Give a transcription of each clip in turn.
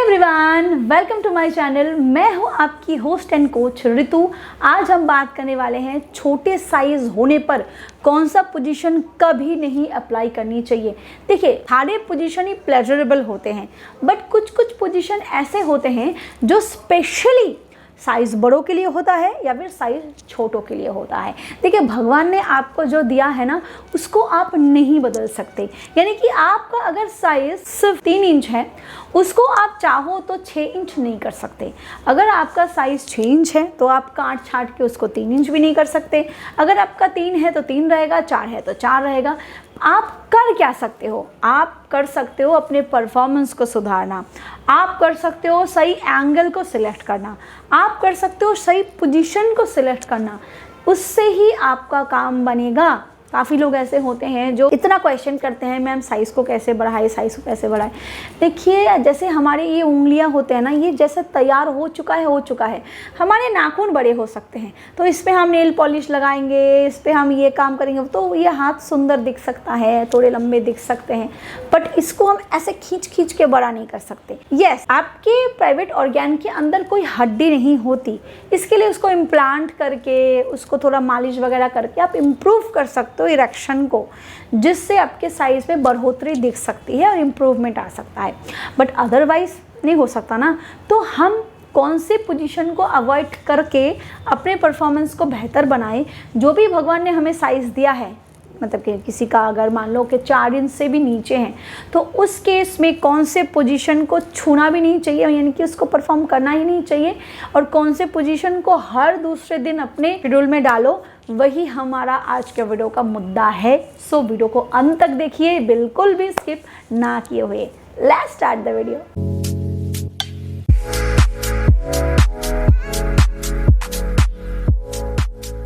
Everyone, welcome to my channel. मैं हूं आपकी होस्ट एंड कोच ऋतु। आज हम बात करने वाले हैं छोटे साइज होने पर कौन सा पोजीशन कभी नहीं अप्लाई करनी चाहिए। देखिए, सारे पोजीशन ही प्लेजरेबल होते हैं, बट कुछ कुछ पोजीशन ऐसे होते हैं जो स्पेशली साइज़ बड़ों के लिए होता है या फिर साइज़ छोटों के लिए होता है। देखिए, भगवान ने आपको जो दिया है ना, उसको आप नहीं बदल सकते। यानी कि आपका अगर साइज़ सिर्फ 3 इंच है, उसको आप चाहो तो 6 इंच नहीं कर सकते। अगर आपका साइज़ 6 इंच है तो आप काट छाट के उसको 3 इंच भी नहीं कर सकते। अगर आपका 3 है तो 3 रहेगा, 4 है तो 4 रहेगा। आप कर क्या सकते हो? आप कर सकते हो अपने परफॉर्मेंस को सुधारना, आप कर सकते हो सही एंगल को सिलेक्ट करना, आप कर सकते हो सही पोजीशन को सिलेक्ट करना। उससे ही आपका काम बनेगा। काफ़ी लोग ऐसे होते हैं जो इतना क्वेश्चन करते हैं, मैम साइज़ को कैसे बढ़ाए, साइज़ को कैसे बढ़ाए। देखिए, जैसे हमारे ये उंगलियां होते हैं ना, ये जैसे तैयार हो चुका है। हमारे नाखून बड़े हो सकते हैं तो इस पर हम नेल पॉलिश लगाएंगे, इस पर हम ये काम करेंगे तो ये हाथ सुंदर दिख सकता है, थोड़े लंबे दिख सकते हैं, बट इसको हम ऐसे खींच के बड़ा नहीं कर सकते। यस, आपके प्राइवेट ऑर्गेन के अंदर कोई हड्डी नहीं होती, इसके लिए उसको इम्प्लांट करके, उसको थोड़ा मालिश वगैरह करके आप इम्प्रूव कर सकते हो इरेक्शन को, जिससे आपके साइज में बढ़ोतरी दिख सकती है और इम्प्रूवमेंट आ सकता है। बट अदरवाइज नहीं हो सकता ना। तो हम कौन से पोजीशन को अवॉइड करके अपने परफॉर्मेंस को बेहतर बनाएं। जो भी भगवान ने हमें साइज दिया है, मतलब कि किसी का अगर मान लो कि 4 इंच से भी नीचे हैं, तो उस केस में कौन से पोजीशन को छूना भी नहीं चाहिए, यानी कि उसको परफॉर्म करना ही नहीं चाहिए, और कौन से पोजीशन को हर दूसरे दिन अपने शेड्यूल में डालो, वही हमारा आज के वीडियो का मुद्दा है। सो वीडियो को अंत तक देखिए, बिल्कुल भी स्किप ना किए हुए। Let's start the video.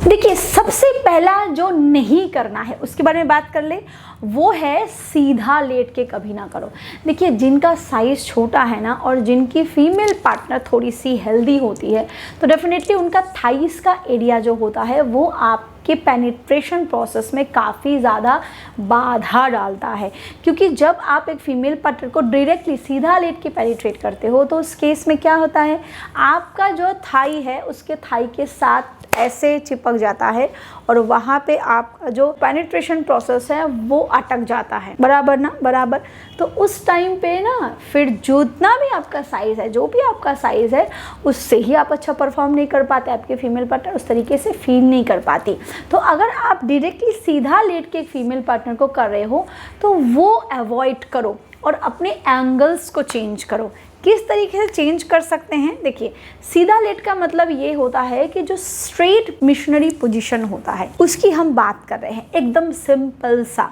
देखिए, सबसे पहला जो नहीं करना है उसके बारे में बात कर ले, वो है सीधा लेट के कभी ना करो। देखिए, जिनका साइज़ छोटा है ना और जिनकी फीमेल पार्टनर थोड़ी सी हेल्दी होती है, तो डेफिनेटली उनका थाइस का एरिया जो होता है वो आपके पेनिट्रेशन प्रोसेस में काफ़ी ज़्यादा बाधा डालता है। क्योंकि जब आप एक फीमेल पार्टनर को डायरेक्टली सीधा लेट के पेनिट्रेट करते हो, तो उस केस में क्या होता है, आपका जो थाई है उसके थाई के साथ ऐसे चिपक जाता है और वहाँ पे आपका जो पेनिट्रेशन प्रोसेस है वो अटक जाता है। बराबर ना, बराबर। तो उस टाइम पे ना फिर जितना भी आपका साइज़ है, जो भी आपका साइज़ है, उससे ही आप अच्छा परफॉर्म नहीं कर पाते, आपके फीमेल पार्टनर उस तरीके से फील नहीं कर पाती। तो अगर आप डायरेक्टली सीधा लेट के एक फीमेल पार्टनर को कर रहे हो तो वो अवॉइड करो और अपने एंगल्स को चेंज करो। किस तरीके से चेंज कर सकते हैं? देखिए, सीधा लेट का मतलब ये होता है कि जो स्ट्रेट मिशनरी पोजीशन होता है उसकी हम बात कर रहे हैं, एकदम सिंपल सा,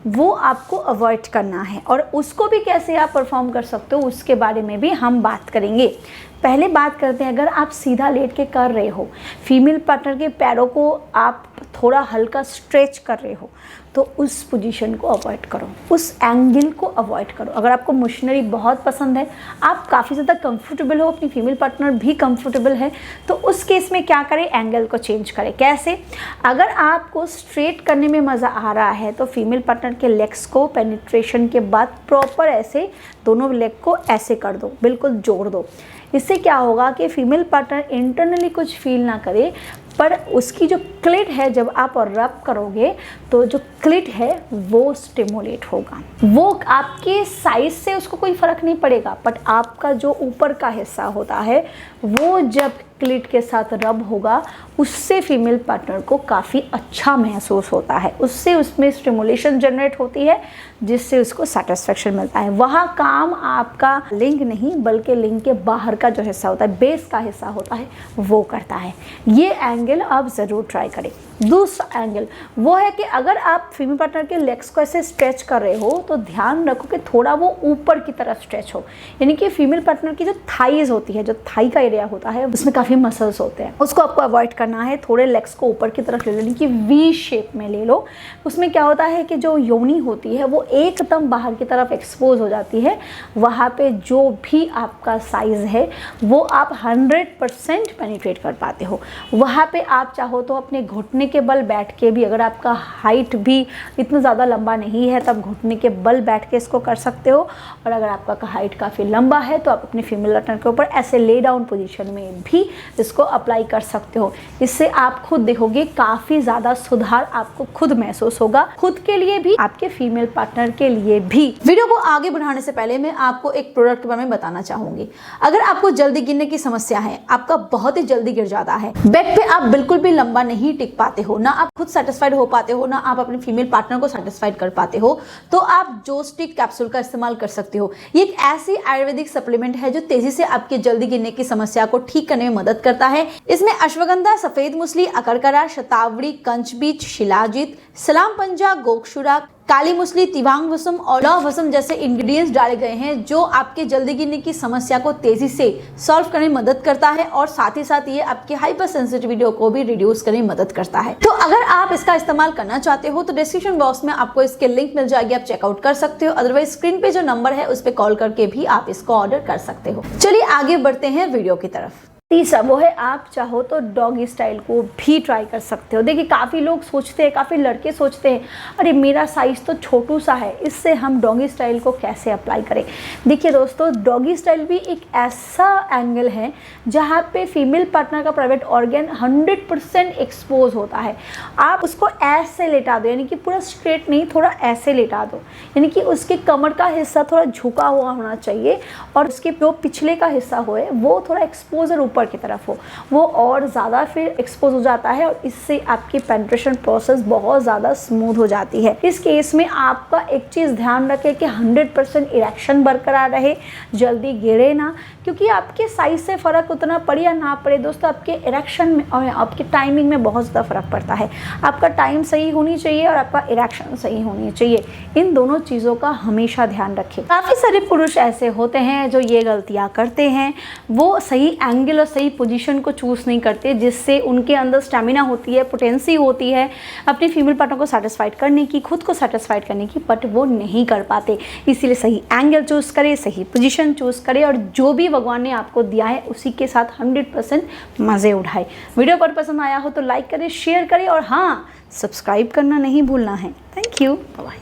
वो आपको अवॉइड करना है। और उसको भी कैसे आप परफॉर्म कर सकते हो उसके बारे में भी हम बात करेंगे। पहले बात करते हैं, अगर आप सीधा लेट के कर रहे हो, फीमेल पार्टनर के पैरों को आप थोड़ा हल्का स्ट्रेच कर रहे हो, तो उस पोजीशन को अवॉइड करो, उस एंगल को अवॉइड करो। अगर आपको मिशनरी बहुत पसंद है, आप काफ़ी ज़्यादा कंफर्टेबल हो, अपनी फीमेल पार्टनर भी कंफर्टेबल है, तो उस केस में क्या करें, एंगल को चेंज करें। कैसे? अगर आपको स्ट्रेट करने में मज़ा आ रहा है तो फीमेल पार्टनर के लेग्स को पेनिट्रेशन के बाद प्रॉपर ऐसे दोनों लेग को ऐसे कर दो, बिल्कुल जोड़ दो। इससे क्या होगा कि फीमेल पार्टनर इंटरनली कुछ फील ना करे, पर उसकी जो क्लिट है, जब आप रब करोगे तो जो क्लिट है वो स्टिमुलेट होगा। वो आपके साइज से उसको कोई फ़र्क नहीं पड़ेगा, बट आपका जो ऊपर का हिस्सा होता है वो जब क्लिट के साथ रब होगा, उससे फीमेल पार्टनर को काफ़ी अच्छा महसूस होता है, उससे उसमें स्टिमुलेशन जनरेट होती है, जिससे उसको सेटिस्फेक्शन मिलता है। वहाँ काम आपका लिंग नहीं, बल्कि लिंग के बाहर का जो हिस्सा होता है, बेस का हिस्सा होता है, वो करता है। ये एंगल आप ज़रूर ट्राई करें। दूसरा एंगल वो है कि अगर आप फीमेल पार्टनर के लेग्स को ऐसे स्ट्रेच कर रहे हो, तो ध्यान रखो कि थोड़ा वो ऊपर की तरफ स्ट्रेच हो, यानी कि फीमेल पार्टनर की जो थाइज होती है, जो थाई का एरिया होता है, उसमें काफ़ी मसल्स होते हैं, उसको आपको अवॉइड करना है। थोड़े लेग्स को ऊपर की तरफ ले लो, यानी कि वी शेप में ले लो। उसमें क्या होता है कि जो योनी होती है वो एकदम बाहर की तरफ एक्सपोज हो जाती है। वहाँ पे जो भी आपका साइज़ है वो आप 100% पेनिट्रेट कर पाते हो। वहाँ पे आप चाहो तो अपने घुटने के बल बैठ के भी, अगर आपका हाइट भी इतना ज़्यादा लंबा नहीं है तब घुटने के बल बैठ के इसको कर सकते हो। और अगर आपका हाइट काफ़ी लंबा है तो आप अपने फीमेल पार्टनर के ऊपर ऐसे ले डाउन पोजीशन में भी इसको अप्लाई कर सकते हो। इससे आप खुद देखोगे काफ़ी ज़्यादा सुधार आपको खुद महसूस होगा, खुद के लिए भी, आपके फीमेल पार्टनर के लिए भी। वीडियो को आगे बढ़ाने से पहले मैं आपको एक प्रोडक्ट के बारे में बताना चाहूंगी। अगर आपको जल्दी गिरने की समस्या है, आपका बहुत ही जल्दी गिर जाता है, बेड पे आप बिल्कुल भी लंबा नहीं टिक पाते हो, ना आप खुद सेटिस्फाइड हो पाते हो, ना आप अपने फीमेल पार्टनर को सेटिस्फाइड कर पाते हो, तो आप जोस्टिक कैप्सूल का इस्तेमाल कर सकते हो। ये एक ऐसी आयुर्वेदिक सप्लीमेंट है जो तेजी से आपके जल्दी गिरने की समस्या को ठीक करने में मदद करता है। इसमें अश्वगंधा, सफेद मूसली, अकरकरा, शतावरी, कंचबीज, शिलाजीत, सलाम पंजा, गोक्षुरा, काली मूसली, तिवांग भस्म और लौह भस्म जैसे इंग्रेडिएंट्स डाले गए हैं जो आपके जल्दी गिरने की समस्या को तेजी से सॉल्व करने में मदद करता है और साथ ही साथ ये आपके हाइपर सेंसिटिविटी को भी रिड्यूस करने में मदद करता है। तो अगर आप इसका इस्तेमाल करना चाहते हो तो डिस्क्रिप्शन बॉक्स में आपको इसके लिंक मिल जाएगी, आप चेकआउट कर सकते हो। अदरवाइज स्क्रीन पे जो नंबर है उस पर कॉल करके भी आप इसको ऑर्डर कर सकते हो। चलिए आगे बढ़ते हैं वीडियो की तरफ। तीसरा वो है, आप चाहो तो डॉगी स्टाइल को भी ट्राई कर सकते हो। देखिए काफ़ी लोग सोचते हैं, काफ़ी लड़के सोचते हैं अरे मेरा साइज़ तो छोटू सा है, इससे हम डॉगी स्टाइल को कैसे अप्लाई करें। देखिए दोस्तों, डॉगी स्टाइल भी एक ऐसा एंगल है जहाँ पे फीमेल पार्टनर का प्राइवेट ऑर्गन 100% एक्सपोज होता है। आप उसको ऐसे लेटा दो, यानी कि पूरा स्ट्रेट नहीं, थोड़ा ऐसे लेटा दो, यानी कि उसके कमर का हिस्सा थोड़ा झुका हुआ होना चाहिए और उसके जो पिछले का हिस्सा हो वो थोड़ा एक्सपोजर ऊपर की तरफ हो, वो और ज़्यादा फिर एक्सपोज हो जाता है और इससे आपकी पेनिट्रेशन प्रोसेस बहुत ज़्यादा स्मूथ हो जाती है। इस केस में आपका एक चीज़ ध्यान रखें कि 100% इरेक्शन बरकरार रहे, जल्दी गिरे ना, क्योंकि आपके साइज से फ़र्क उतना पड़े या ना पड़े दोस्तों, आपके इरेक्शन में और आपके टाइमिंग में बहुत ज़्यादा फ़र्क पड़ता है। आपका टाइम सही होनी चाहिए और आपका इरेक्शन सही होनी चाहिए, इन दोनों चीज़ों का हमेशा ध्यान रखें। काफ़ी सारे पुरुष ऐसे होते हैं जो ये गलतियाँ करते हैं, वो सही एंगल और सही पोजीशन को चूज़ नहीं करते, जिससे उनके अंदर स्टैमिना होती है, पोटेंसी होती है अपनी फीमेल पार्टनर को सेटिस्फाइड करने की, खुद को सेटिस्फाइड करने की, बट वो नहीं कर पाते। इसीलिए सही एंगल चूज़ करें, सही पोजीशन चूज़ करें और जो भी भगवान ने आपको दिया है उसी के साथ 100% मज़े उठाए। वीडियो पर पसंद आया हो तो लाइक करें, शेयर करें और हाँ, सब्सक्राइब करना नहीं भूलना है। Thank you, bye.